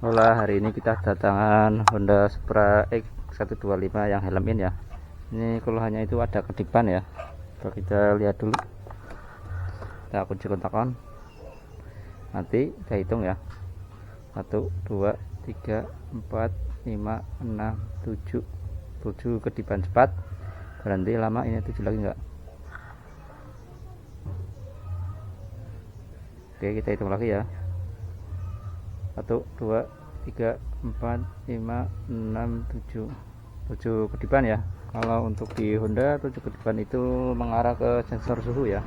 Hola, hari ini kita datangan Honda Supra X125 yang helm in ya. Ini keluhannya itu ada kedipan ya. Coba kita lihat dulu. Kita kunci kontakon. Nanti kita hitung ya. 1, 2, 3, 4, 5, 6, 7. 7 kedipan cepat. Berhenti lama, ini 7 lagi enggak? Oke, kita hitung lagi ya. 1, 2, 3, 4, 5, 6, 7. 7 kedipan ya. Kalau untuk di Honda 7 kedipan itu mengarah ke sensor suhu ya.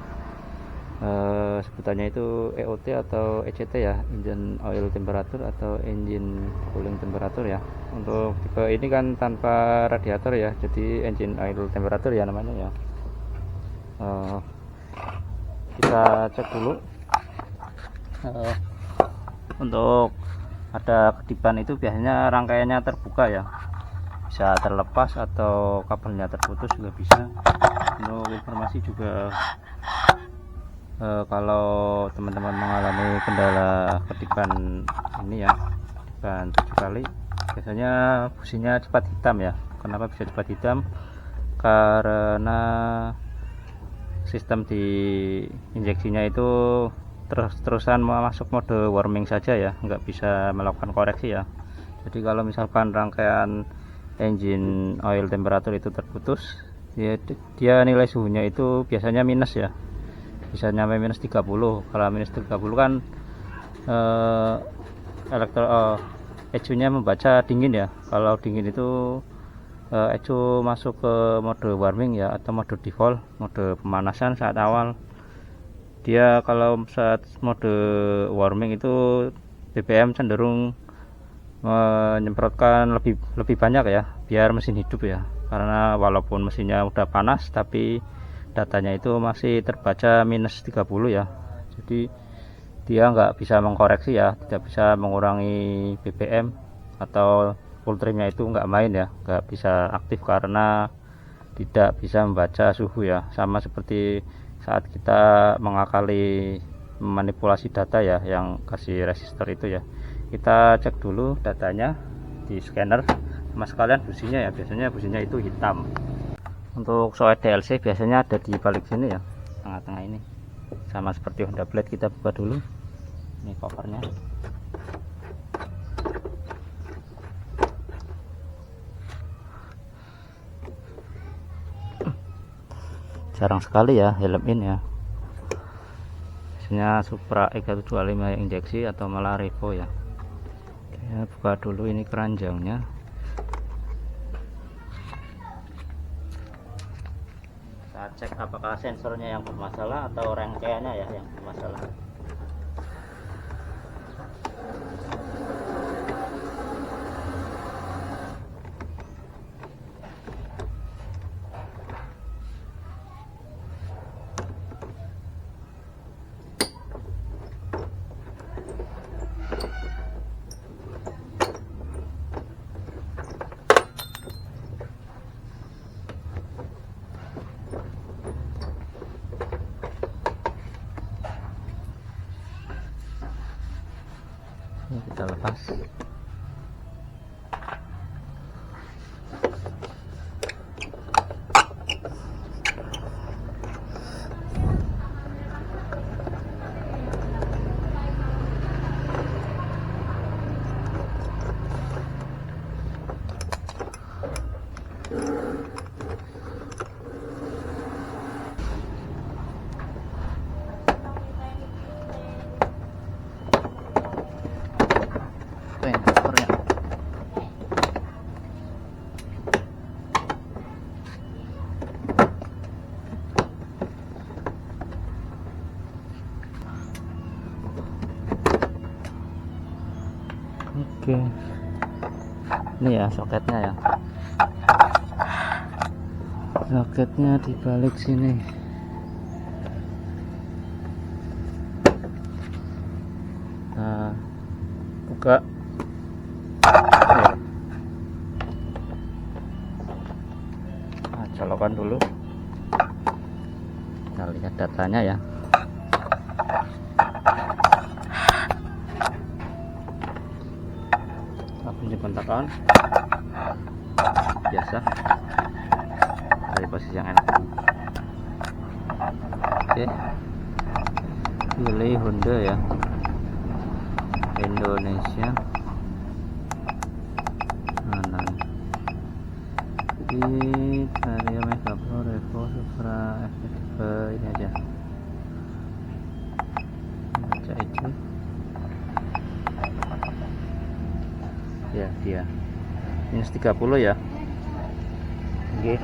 Sebutannya itu EOT atau ECT ya, engine oil temperature atau engine cooling temperature ya. Untuk tipe ini kan tanpa radiator ya, jadi engine oil temperature ya namanya ya. Kita cek dulu. Untuk ada kedipan itu biasanya rangkaiannya terbuka ya, bisa terlepas atau kabelnya terputus juga bisa. Untuk informasi juga, kalau teman-teman mengalami kendala kedipan ini ya, kedipan 7 kali, biasanya businya cepat hitam ya. Kenapa bisa cepat hitam? Karena sistem di injeksinya itu terus-terusan masuk mode warming saja ya, nggak bisa melakukan koreksi ya. Jadi kalau misalkan rangkaian engine oil temperature itu terputus, dia nilai suhunya itu biasanya minus ya, bisa nyampe minus 30. Kalau minus 30 kan ECU-nya membaca dingin ya. Kalau dingin itu ECU masuk ke mode warming ya, atau mode default, mode pemanasan saat awal. Dia kalau saat mode warming itu BBM cenderung menyemprotkan lebih banyak ya, biar mesin hidup ya. Karena walaupun mesinnya udah panas, tapi datanya itu masih terbaca minus 30 ya. Jadi dia nggak bisa mengkoreksi ya, tidak bisa mengurangi BBM atau full trimnya itu nggak main ya, nggak bisa aktif karena tidak bisa membaca suhu ya. Sama seperti saat kita mengakali manipulasi data ya, yang kasih resistor itu ya, kita cek dulu datanya di scanner sama sekalian businya ya. Biasanya businya itu hitam. Untuk soket DLC biasanya ada di balik sini ya, tengah-tengah ini. Sama seperti Honda Blade, kita buka dulu ini covernya. Jarang sekali ya helm in ya, biasanya Supra X125 yang injeksi atau malah Revo ya. Oke, buka dulu ini keranjangnya. Kita cek apakah sensornya yang bermasalah atau rangkaiannya ya yang bermasalah. Ini kita lepas. Oke, ini ya soketnya ya, soketnya di balik sini. Nah, buka. Nah, colokan dulu, kita lihat datanya ya. kunci kontak on biasa dari posisi yang enak. Oke, pilih Honda ya, Indonesia kanan. Di Vario Mega Pro Revo Supra FT3 ini aja itu ya, dia minus 30 ya. Oke,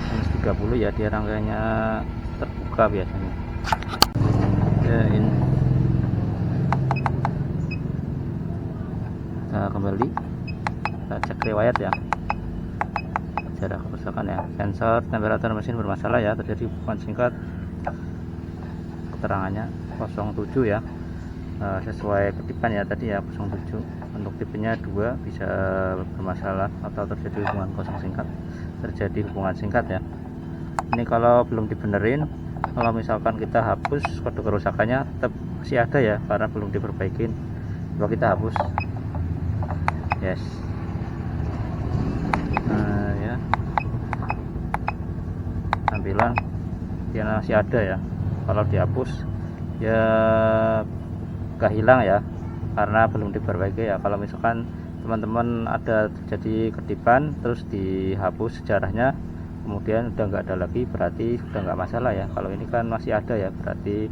minus 30 ya, dia rangkaiannya terbuka biasanya ya. Ini kita kembali, kita cek riwayat ya, jarak kerusakan ya. Sensor temperatur mesin bermasalah ya, terjadi hubungan singkat, keterangannya 07 ya, sesuai ketipan ya tadi ya, 07. Untuk tipenya 2 bisa bermasalah atau terjadi hubungan kosong singkat, terjadi hubungan singkat ya. Ini kalau belum dibenerin, kalau misalkan kita hapus, kode kerusakannya tetap masih ada ya, karena belum diperbaikin. Coba kita hapus, yes. Nah ya, tampilan dia masih ada ya. Kalau dihapus ya gak hilang ya, karena belum diperbaiki ya. Kalau misalkan teman-teman ada terjadi ketipan terus dihapus sejarahnya, kemudian udah nggak ada lagi, berarti sudah nggak masalah ya. Kalau ini kan masih ada ya, berarti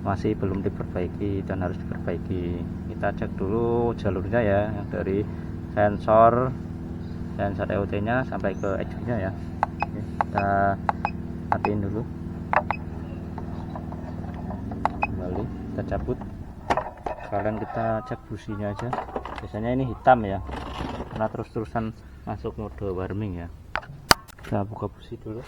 masih belum diperbaiki dan harus diperbaiki. Kita cek dulu jalurnya ya, yang dari sensor EOT nya sampai ke ECU nya ya. Oke, kita matiin dulu, kembali kita cabut. Sekalian kita cek businya aja, biasanya ini hitam ya karena terus-terusan masuk mode warming ya. Kita buka busi dulu.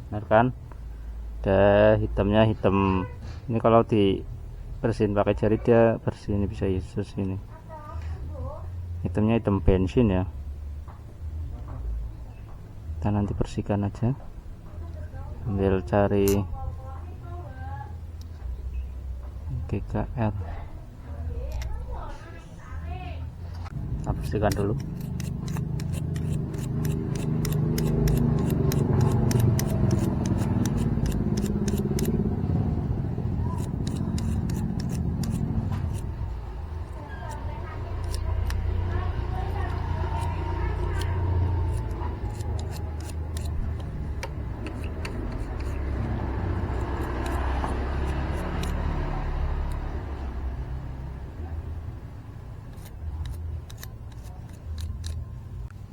Benar kan, ada hitamnya, hitam ini kalau di bersihin pakai jari dia bersih, ini bisa Yesus, ini hitamnya hitam bensin ya. Kita nanti bersihkan aja, ambil cari GKR, kita bersihkan dulu.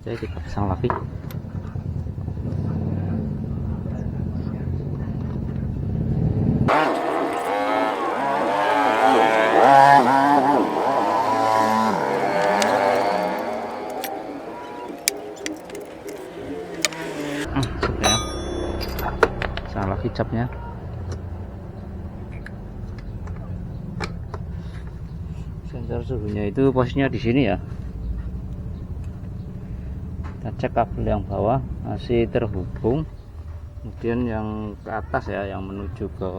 Jadi kita pasang lagi. Sudah, pasang lagi capnya. Sensor suhunya itu posisinya di sini ya. Kita cek kabel yang bawah masih terhubung, kemudian yang ke atas ya, yang menuju ke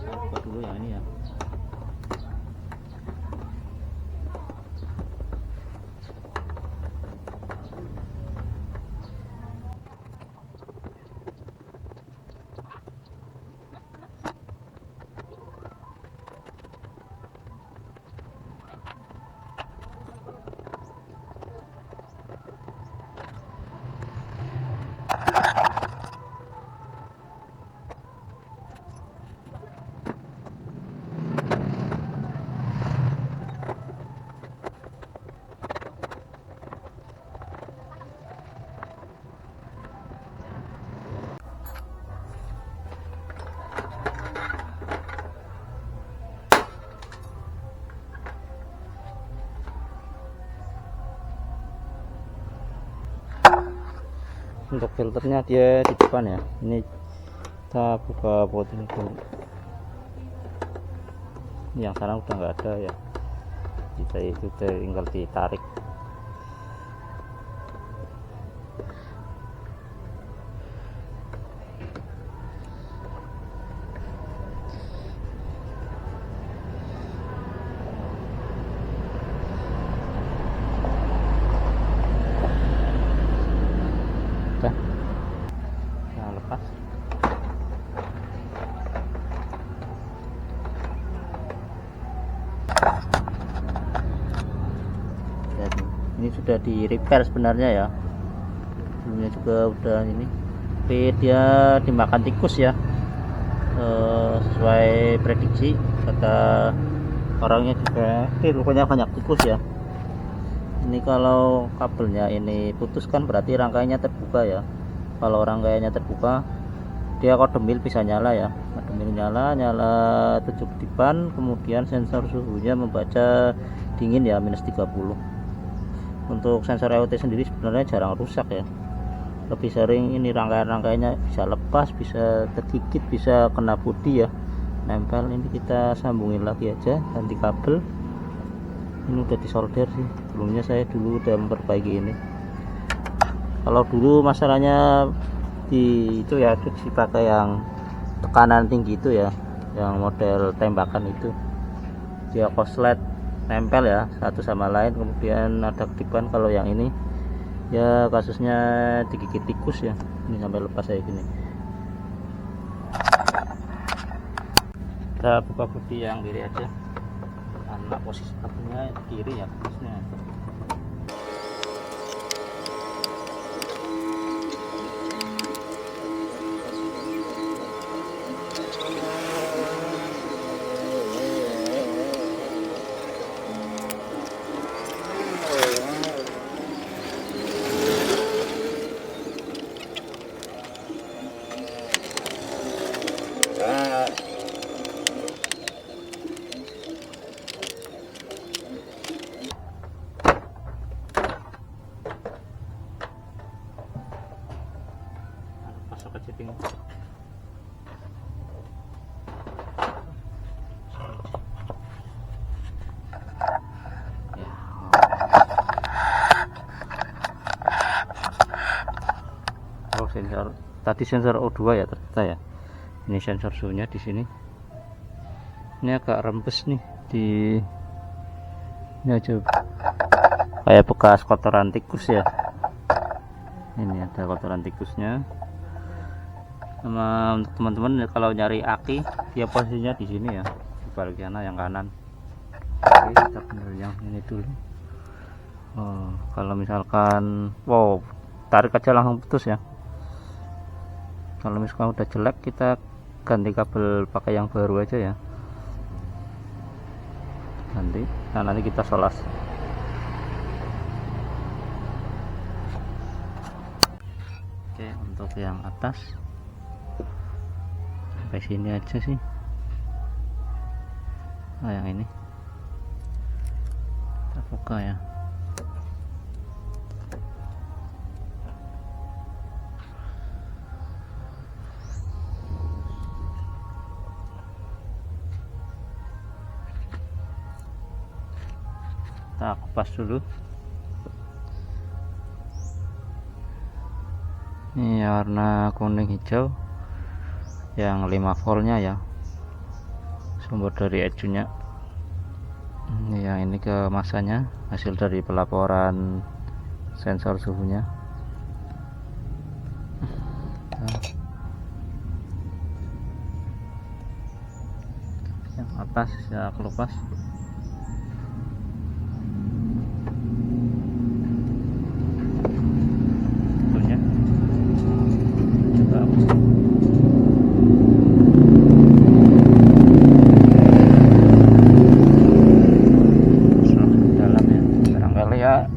apa dulu ya, ini ya. untuk filternya dia di depan ya. Ini kita buka pot ini dulu. Yang sekarang udah nggak ada ya, kita itu tinggal ditarik. Nah, lepas. Jadi, ini sudah di repair sebenarnya ya. Sebelumnya juga udah ini, tapi dia dimakan tikus ya. Sesuai prediksi kata orangnya juga, rupanya banyak tikus ya. Ini kalau kabelnya ini putus kan berarti rangkaiannya terbuka ya. Kalau rangkaiannya terbuka, dia kodemil bisa nyala ya. Kodemil nyala 7 kedipan, kemudian sensor suhunya membaca dingin ya, -30. Untuk sensor EOT sendiri sebenarnya jarang rusak ya. Lebih sering ini rangkaian-rangkaiannya bisa lepas, bisa tergigit, bisa kena bodi ya, nempel. Ini kita sambungin lagi aja, ganti kabel. Ini udah disolder sih, sebelumnya saya dulu udah memperbaiki ini. Kalau dulu masalahnya di itu ya, dipakai yang tekanan tinggi itu ya, yang model tembakan itu, dia korslet nempel ya satu sama lain, kemudian ada kedipan. Kalau yang ini ya kasusnya digigit tikus ya, ini sampai lepas kayak gini. Kita buka bodi yang kiri aja, karena posisi kabelnya kiri ya posisinya. Masuk ke ciping. Oh, sensor tadi sensor O2 ya ternyata ya. Ini sensor suhunya di sini. Ini agak rembes nih di ini aja, kayak bekas kotoran tikus ya. Ini ada kotoran tikusnya. Sama untuk teman-teman kalau nyari aki, dia posisinya di sini ya, di bagian yang kanan. Oke, kita bener yang ini dulu. Kalau misalkan wow, tarik aja langsung putus ya. Kalau misalkan udah jelek, kita ganti kabel pakai yang baru aja ya. Nanti kita solas. Oke, untuk yang atas sampai sini aja sih. Nah, yang ini kita buka ya. Kita kupas dulu. Ini warna kuning hijau yang 5 voltnya ya, sumber dari ecunya. Ini yang ini ke masanya, hasil dari pelaporan sensor suhunya. Yang atas ya kelupas.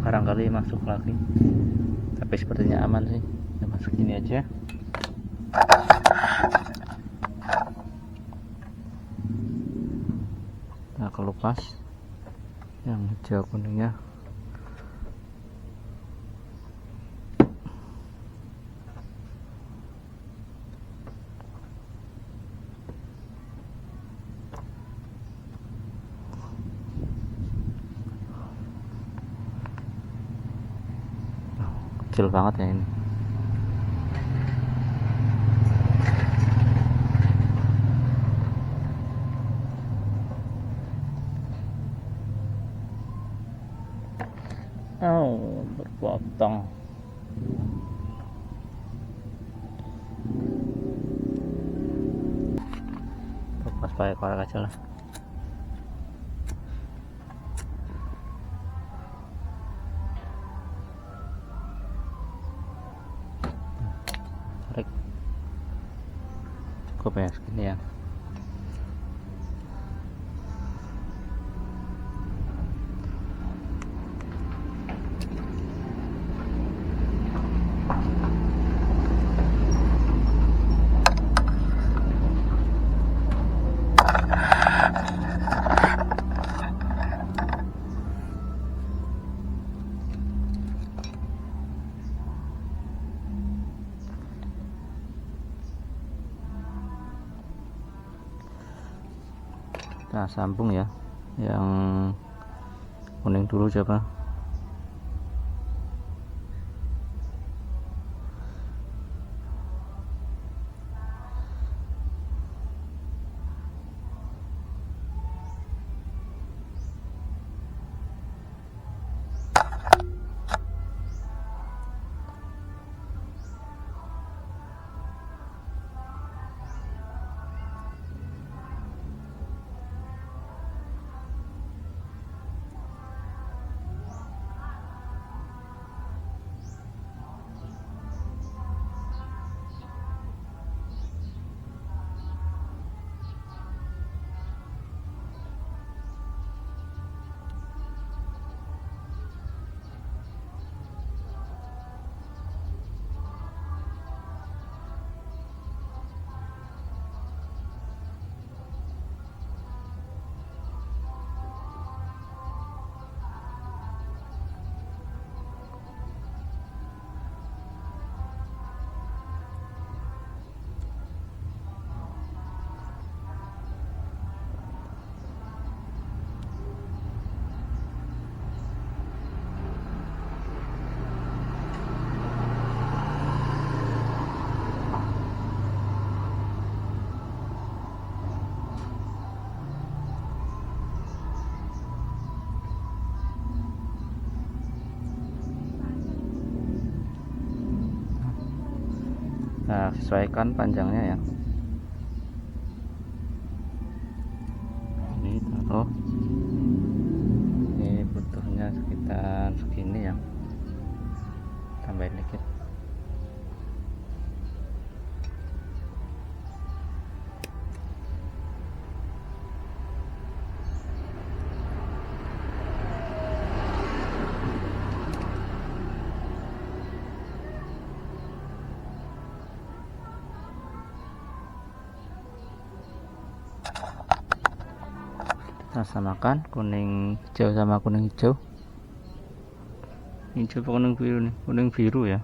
Barangkali masuk lagi, tapi sepertinya aman sih. Kita masuk ini aja. Nah, kelupas yang hijau kuningnya. kecil banget ya ini. Oh, berpotong. Lepas pakai korek aja lah. Tarik. Cukup ya segini ya. Nah, sambung ya, yang kuning dulu coba. Nah, sesuaikan panjangnya ya. Ini taruh. Ini butuhnya sekitar segini ya. Tambahin dikit. Kita samakan kuning hijau sama kuning hijau. Hijau apa kuning biru nih? Kuning biru ya.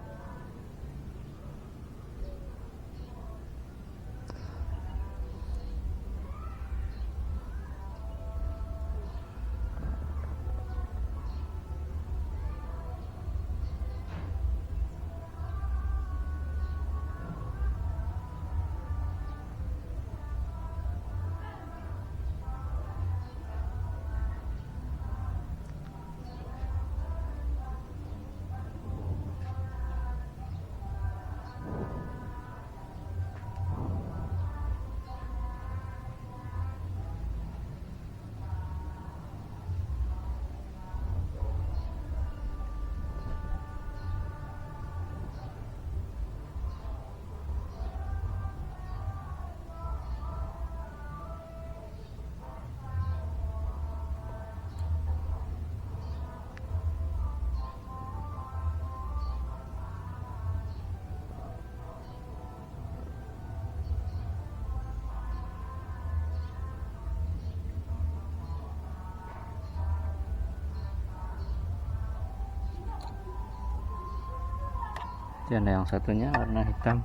Dan yang satunya warna hitam.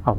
Au.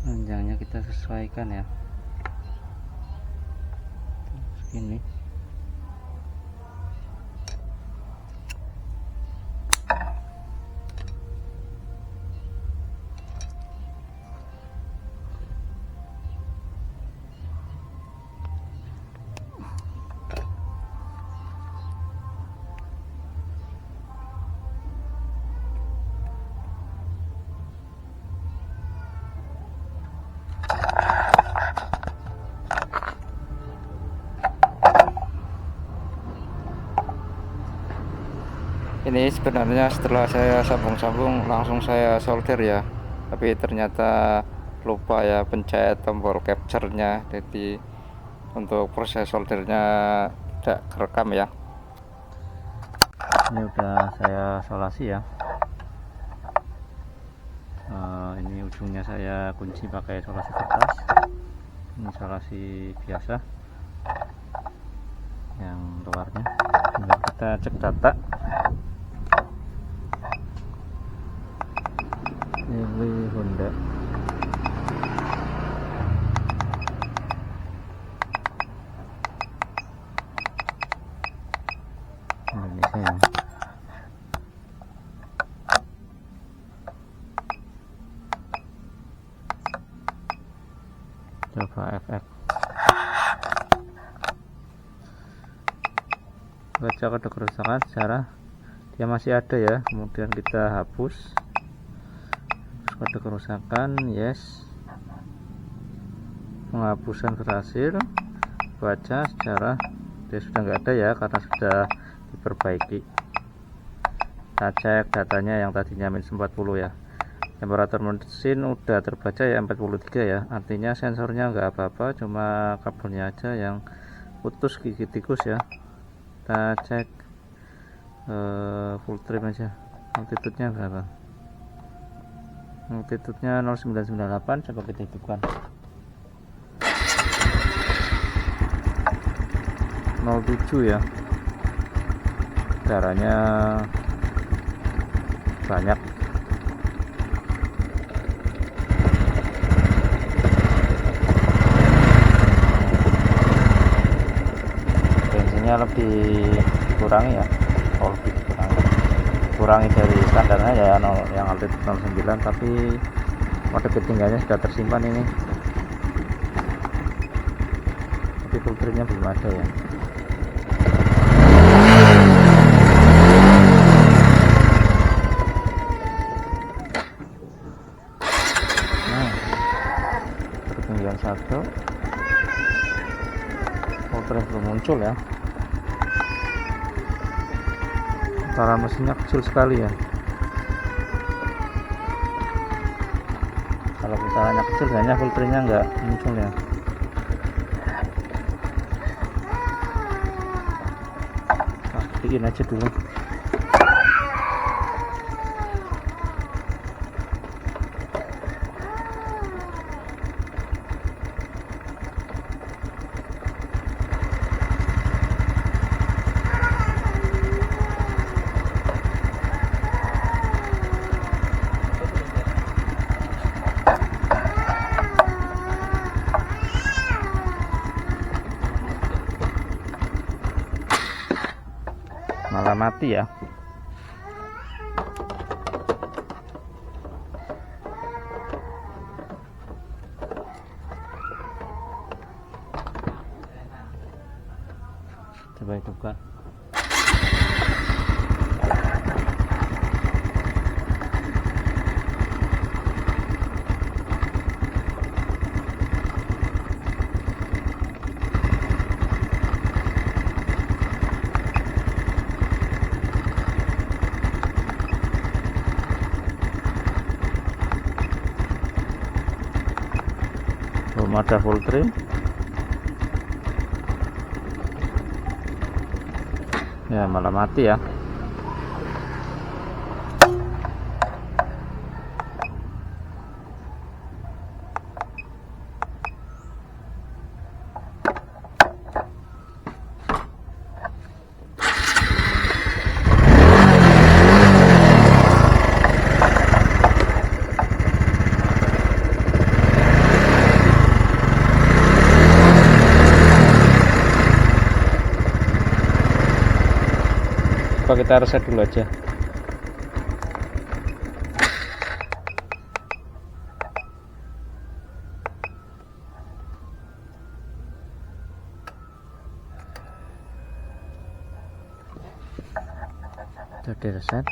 Panjangnya kita sesuaikan ya, segini. Ini sebenarnya setelah saya sambung-sambung langsung saya solder ya, tapi ternyata lupa ya pencet tombol capture-nya, jadi untuk proses soldernya tidak kerekam ya. Ini udah saya solasi ya. Ini ujungnya saya kunci pakai solasi kertas, ini solasi biasa yang luarnya. Ini kita cek data. Ini Honda. Indonesia ya. Coba FF. Baca kode kerusakan secara dia masih ada ya, kemudian kita hapus kode kerusakan, yes, penghapusan berhasil, baca secara dia sudah nggak ada ya karena sudah diperbaiki. Kita cek datanya yang tadinya minus 40 ya, temperatur mesin udah terbaca ya 43 ya, artinya sensornya nggak apa-apa, cuma kabelnya aja yang putus gigi tikus ya. Kita cek full trim aja, altitude-nya berapa, altitude-nya 0998, coba kita hidupkan 07 ya, darahnya banyak. Bensinnya lebih dikurangi ya, lebih kurangi dari standarnya ya, yang altitude 09, tapi mode ketinggiannya sudah tersimpan ini, tapi full trimnya belum ada ya. Nah, ketinggian 1, full trim belum muncul ya, cara mesinnya kecil sekali ya. Kalau putarannya kecil kayaknya full trimnya nggak muncul ya. Bikin aja dulu. Malah mati ya. Coba hidupkan. belum ada full trim. Ya malah mati ya. Kita reset dulu aja. Sudah reset.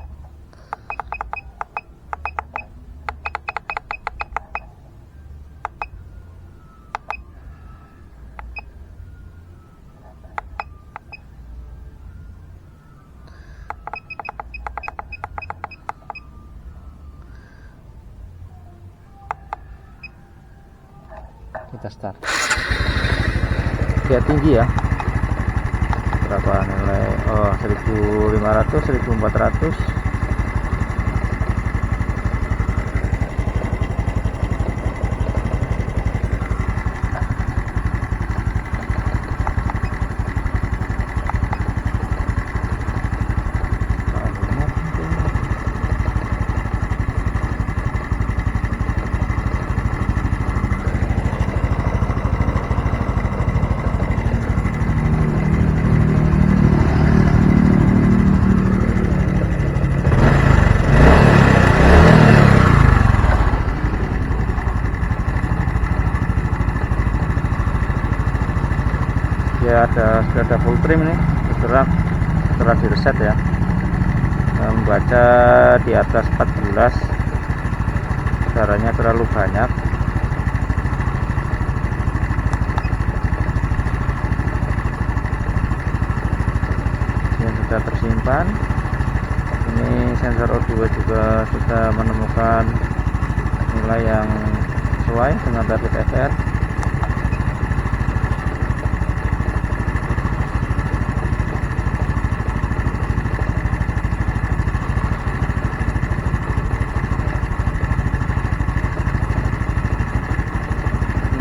Kita start. Dia tinggi ya. Berapa nilai? Oh, 1500, 1400. Ya sudah ada full trim nih, setelah di reset ya, membaca di atas 14, caranya terlalu banyak. Yang sudah tersimpan, ini sensor O2 juga sudah menemukan nilai yang sesuai dengan target FR.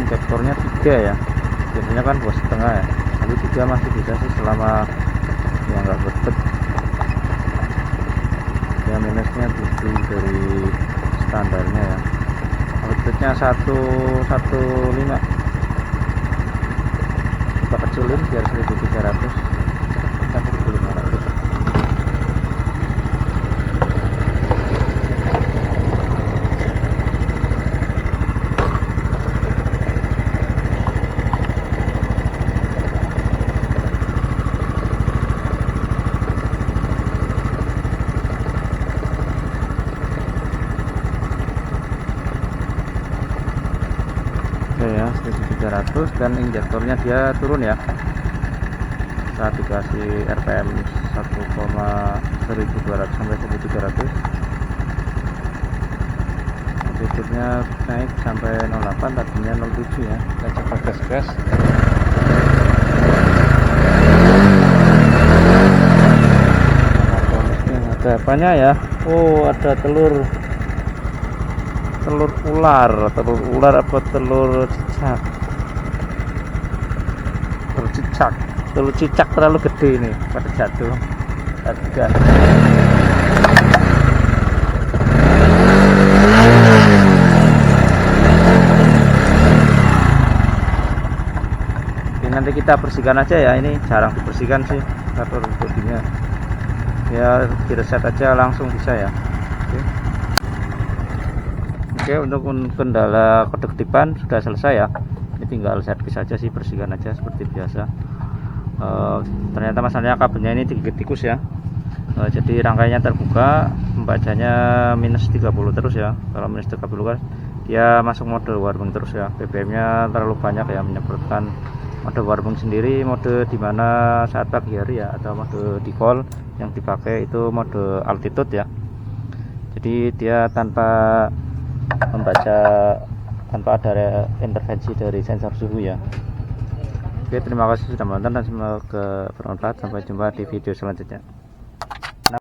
Injektornya 3 ya, biasanya kan 2,5 ya, tapi 3 masih bisa sih selama ya nggak berbet. Ya minusnya 7 dari standarnya ya, outputnya 115. Kita kecilin biar 1300 kita 1500. Ya 1300, dan injektornya dia turun ya, saat dikasih RPM 1,1200 sampai 1300. Outputnya naik sampai 08, tadinya 07 ya. Kita coba gas. Ada apanya ya? Oh, ada telur ular apa telur cicak terlalu gede ini pada jatuh. Gas. Oke, nanti kita bersihkan aja ya, ini jarang dibersihkan sih starter bodinya ya, direset aja langsung bisa ya. Oke, untuk kendala kedektipan sudah selesai ya, ini tinggal servis saja sih, bersihkan aja seperti biasa. Ternyata masalahnya kabelnya ini digigit tikus ya, jadi rangkaiannya terbuka, membacanya minus 30 terus ya. Kalau minus 30 kan dia masuk mode warbling terus ya, BBM nya terlalu banyak ya, menyebabkan mode warbling sendiri, mode dimana saat pagi hari ya, atau mode di call yang dipakai itu mode altitude ya. Jadi dia tanpa membaca tanpa ada intervensi dari sensor suhu ya. Oke, terima kasih sudah menonton dan semoga bermanfaat. Sampai jumpa di video selanjutnya.